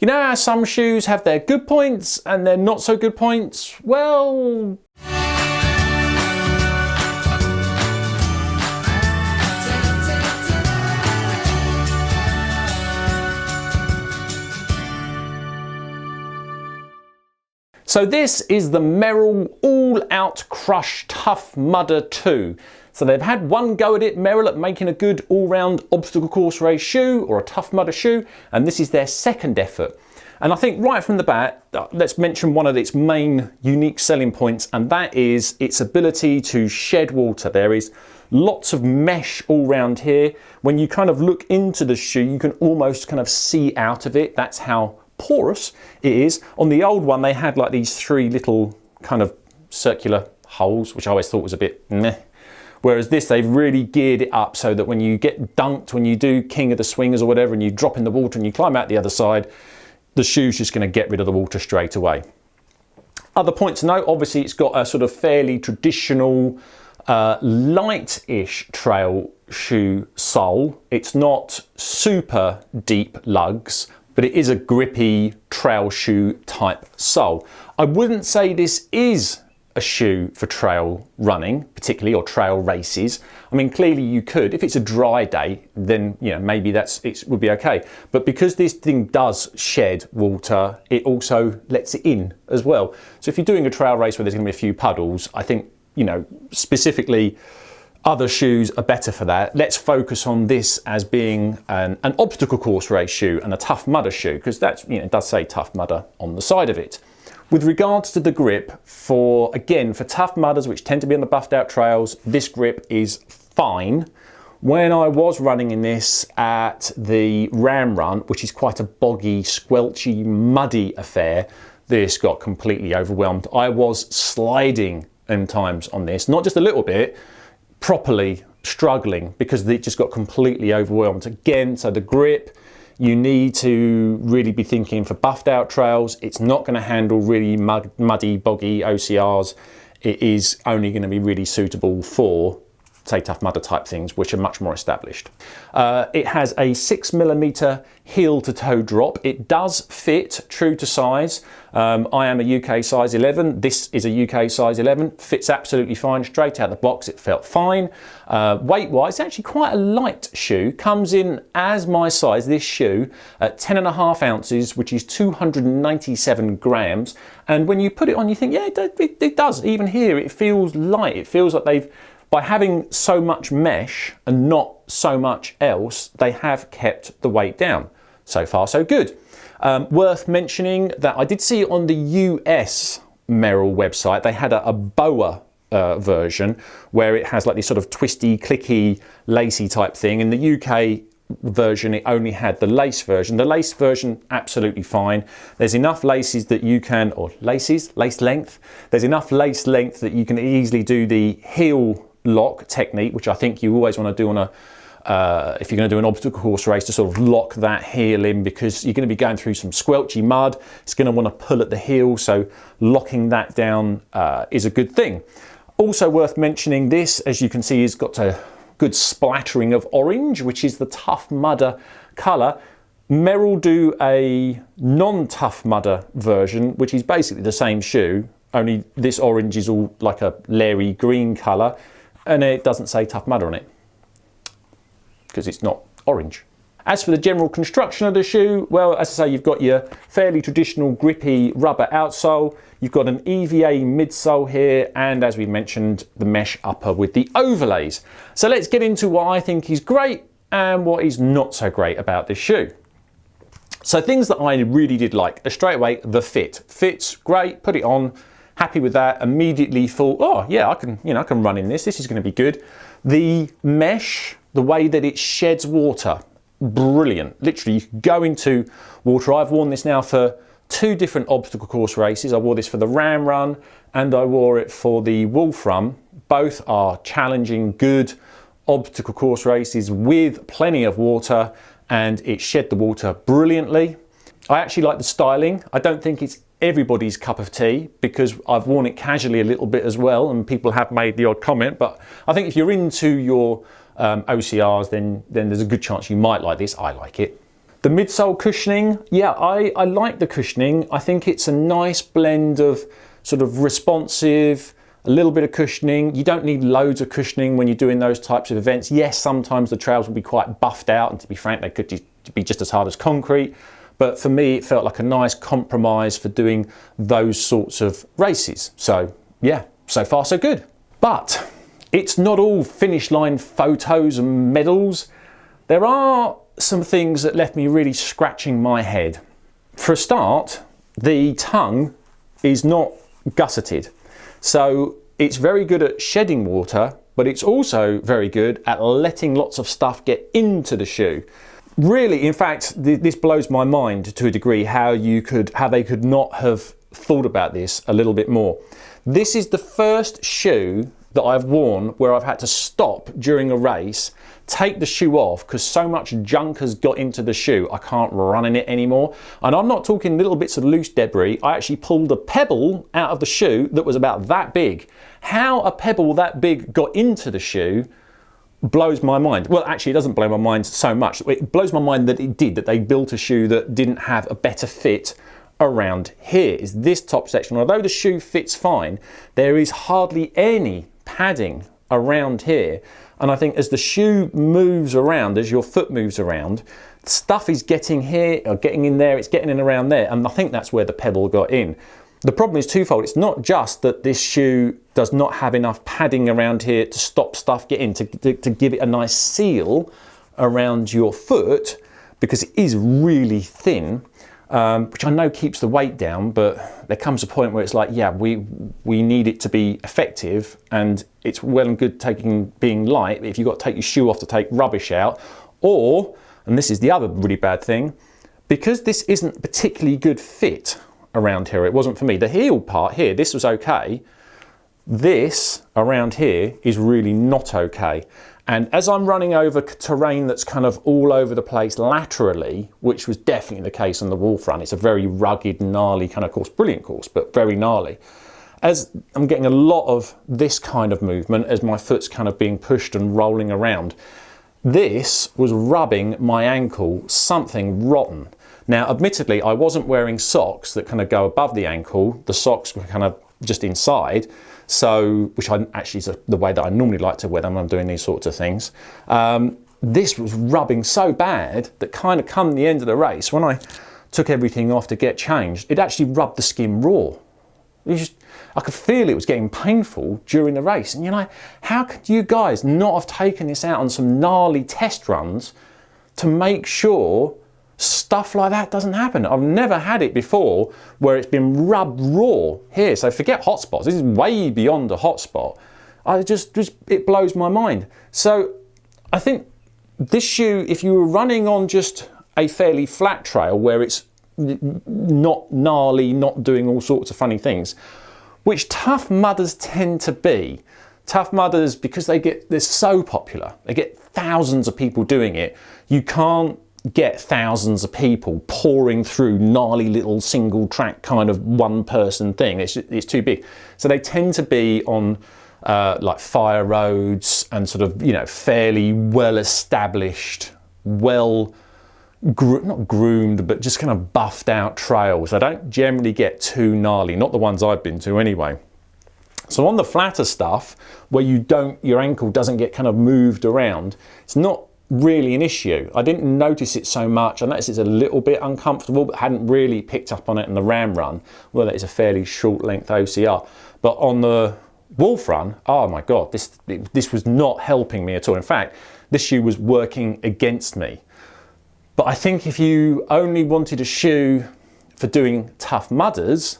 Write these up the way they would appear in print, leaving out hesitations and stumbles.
You know how some shoes have their good points and their not so good points? Well, so this is the Merrell All Out Crush Tough Mudder 2. So they've had one go at it, Merrell, at making a good all-round obstacle course race shoe or a Tough Mudder shoe, and this is their second effort. And I think right from the bat, let's mention one of its main unique selling points, and that is its ability to shed water. There is lots of mesh all around here. When you kind of look into the shoe, you can almost kind of see out of it. That's how porous it is. On the old one, they had like these three little kind of circular holes, which I always thought was a bit meh. Whereas this, they've really geared it up so that when you get dunked, when you do King of the Swingers or whatever, and you drop in the water and you climb out the other side, the shoe's just going to get rid of the water straight away. Other points to note, obviously it's got a sort of fairly traditional light-ish trail shoe sole. It's not super deep lugs, but it is a grippy trail shoe type sole. I wouldn't say this is a shoe for trail running, particularly, or trail races. I mean, clearly you could. If it's a dry day, then maybe it would be okay. But because this thing does shed water, it also lets it in as well. So if you're doing a trail race where there's going to be a few puddles, I think specifically other shoes are better for that. Let's focus on this as being an obstacle course race shoe and a Tough Mudder shoe, because that's it does say Tough Mudder on the side of it. With regards to the grip, for Tough Mudders, which tend to be on the buffed out trails, this grip is fine. When I was running in this at the Ram Run, which is quite a boggy, squelchy, muddy affair, this got completely overwhelmed. I was sliding in times on this, not just a little bit, properly struggling because it just got completely overwhelmed. Again, so the grip, you need to really be thinking for buffed out trails. It's not going to handle really muddy, boggy OCRs. It is only going to be really suitable for, say, Tough Mudder type things, which are much more established. It has a 6mm heel to toe drop. It does fit true to size. I am a UK size 11. This is a UK size 11. Fits absolutely fine. Straight out the box, it felt fine. Weight-wise, it's actually quite a light shoe. Comes in as my size, this shoe, at 10.5 ounces, which is 297 grams. And when you put it on, you think, yeah, it does. Even here, it feels light. It feels like by having so much mesh and not so much else, they have kept the weight down. So far, so good. Worth mentioning that I did see on the US Merrell website, they had a boa version where it has like this sort of twisty, clicky, lacy type thing. In the UK version, it only had the lace version. The lace version, absolutely fine. There's enough laces that you can, or lace length. There's enough lace length that you can easily do the heel lock technique, which I think you always want to do on a if you're going to do an obstacle course race, to sort of lock that heel in, because you're going to be going through some squelchy mud. It's going to want to pull at the heel, so locking that down is a good thing. Also worth mentioning, this, as you can see, has got a good splattering of orange, which is the Tough Mudder colour. Merrell do a non-Tough Mudder version, which is basically the same shoe, only this orange is all like a leery green colour, and it doesn't say Tough Mudder on it, because it's not orange. As for the general construction of the shoe, well, as I say, you've got your fairly traditional grippy rubber outsole, you've got an EVA midsole here, and as we mentioned, the mesh upper with the overlays. So let's get into what I think is great and what is not so great about this shoe. So things that I really did like, straight away, the fit. Fits great, put it on, happy with that, immediately thought, oh yeah, I can run in this is going to be good. The mesh, the way that it sheds water, brilliant. Literally, you can go into water. I've worn this now for 2 different obstacle course races. I wore this for the Ram Run and I wore it for the Wolf Run. Both are challenging, good obstacle course races with plenty of water, and it shed the water brilliantly. I actually like the styling. I don't think it's everybody's cup of tea, because I've worn it casually a little bit as well, and people have made the odd comment, but I think if you're into your OCRs, then there's a good chance you might like this. I like it. The midsole cushioning, yeah, I like the cushioning. I think it's a nice blend of sort of responsive, a little bit of cushioning. You don't need loads of cushioning when you're doing those types of events. Yes, sometimes the trails will be quite buffed out, and to be frank, they could be just as hard as concrete. But for me, it felt like a nice compromise for doing those sorts of races. So yeah, so far so good. But it's not all finish line photos and medals. There are some things that left me really scratching my head. For a start, the tongue is not gusseted. So it's very good at shedding water, but it's also very good at letting lots of stuff get into the shoe. Really, in fact, this blows my mind to a degree how they could not have thought about this a little bit more. This is the first shoe that I've worn where I've had to stop during a race, take the shoe off because so much junk has got into the shoe I can't run in it anymore. And I'm not talking little bits of loose debris. I actually pulled a pebble out of the shoe that was about that big. How a pebble that big got into the shoe blows my mind. Well, actually, it doesn't blow my mind so much. It blows my mind that it did, that they built a shoe that didn't have a better fit around here. Is this top section. Although the shoe fits fine, there is hardly any padding around here. And I think as the shoe moves around, as your foot moves around, stuff is getting here or getting in there, it's getting in around there. And I think that's where the pebble got in. The problem is twofold. It's not just that this shoe does not have enough padding around here to stop stuff getting, to give it a nice seal around your foot, because it is really thin, which I know keeps the weight down, but there comes a point where it's like, yeah, we need it to be effective, and it's well and good being light, but if you've got to take your shoe off to take rubbish out, or, and this is the other really bad thing, because this isn't particularly good fit around here, it wasn't for me. The heel part here, this was okay. This around here is really not okay. And as I'm running over terrain that's kind of all over the place laterally, which was definitely the case on the Wolf Run, it's a very rugged, gnarly kind of course, brilliant course, but very gnarly. As I'm getting a lot of this kind of movement, as my foot's kind of being pushed and rolling around, this was rubbing my ankle something rotten. Now, admittedly, I wasn't wearing socks that kind of go above the ankle. The socks were kind of just inside. So, which actually is the way that I normally like to wear them when I'm doing these sorts of things. This was rubbing so bad that kind of come the end of the race, when I took everything off to get changed, it actually rubbed the skin raw. I could feel it was getting painful during the race. And you're like, how could you guys not have taken this out on some gnarly test runs to make sure stuff like that doesn't happen? I've never had it before where it's been rubbed raw here. So forget hotspots. This is way beyond a hotspot. It blows my mind. So I think this shoe, if you were running on just a fairly flat trail where it's not gnarly, not doing all sorts of funny things, which Tough Mudders tend to be. Tough Mudders, because they're so popular, they get thousands of people doing it. You can't get thousands of people pouring through gnarly little single track kind of one person thing. It's too big. So they tend to be on like fire roads and sort of, fairly well established, not groomed, but just kind of buffed out trails. They don't generally get too gnarly, not the ones I've been to anyway. So on the flatter stuff, where your ankle doesn't get kind of moved around, it's not really an issue. I didn't notice it so much. I noticed it's a little bit uncomfortable, but hadn't really picked up on it in the Ram Run. Well, that is a fairly short length OCR. But on the Wolf Run, oh my God, this was not helping me at all. In fact, this shoe was working against me. But I think if you only wanted a shoe for doing Tough Mudders,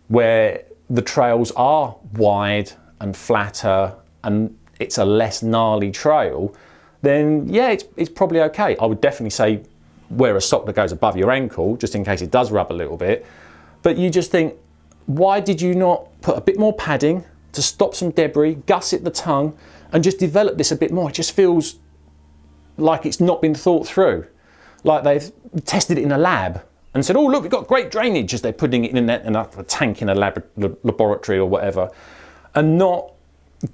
where the trails are wide and flatter and it's a less gnarly trail, then yeah, it's probably okay. I would definitely say wear a sock that goes above your ankle, just in case it does rub a little bit. But you just think, why did you not put a bit more padding to stop some debris, gusset the tongue, and just develop this a bit more? It just feels like it's not been thought through. Like they've tested it in a lab and said, oh look, we've got great drainage, as they're putting it in a tank in a laboratory or whatever, and not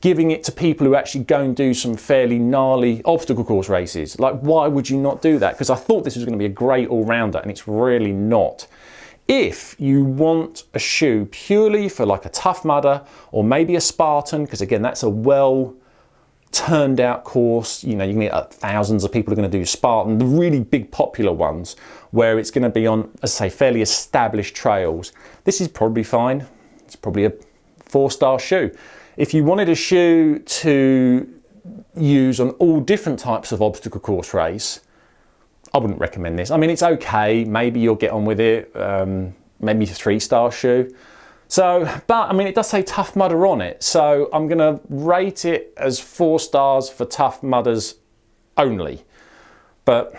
giving it to people who actually go and do some fairly gnarly obstacle course races. Like, why would you not do that? Because I thought this was going to be a great all-rounder, and it's really not. If you want a shoe purely for like a Tough Mudder or maybe a Spartan, because again, that's a well turned out course, you know, you can get thousands of people are going to do Spartan, the really big popular ones where it's going to be on, as I say, fairly established trails. This is probably fine. It's probably a 4-star shoe. If you wanted a shoe to use on all different types of obstacle course race, I wouldn't recommend this. I mean, it's okay, maybe you'll get on with it, maybe a 3-star shoe. So, but I mean, it does say Tough Mudder on it, so I'm gonna rate it as 4 stars for Tough Mudders only. But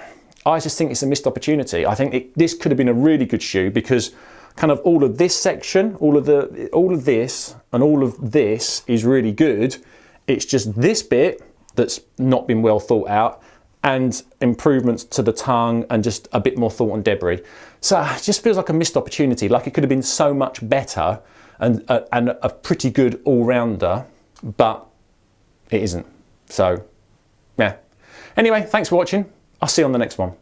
I just think it's a missed opportunity. I think this could have been a really good shoe, because kind of all of this section, all of this and all of this is really good. It's just this bit that's not been well thought out, and improvements to the tongue and just a bit more thought on debris. So it just feels like a missed opportunity, like it could have been so much better and a pretty good all-rounder, but it isn't. So, yeah. Anyway, thanks for watching. I'll see you on the next one.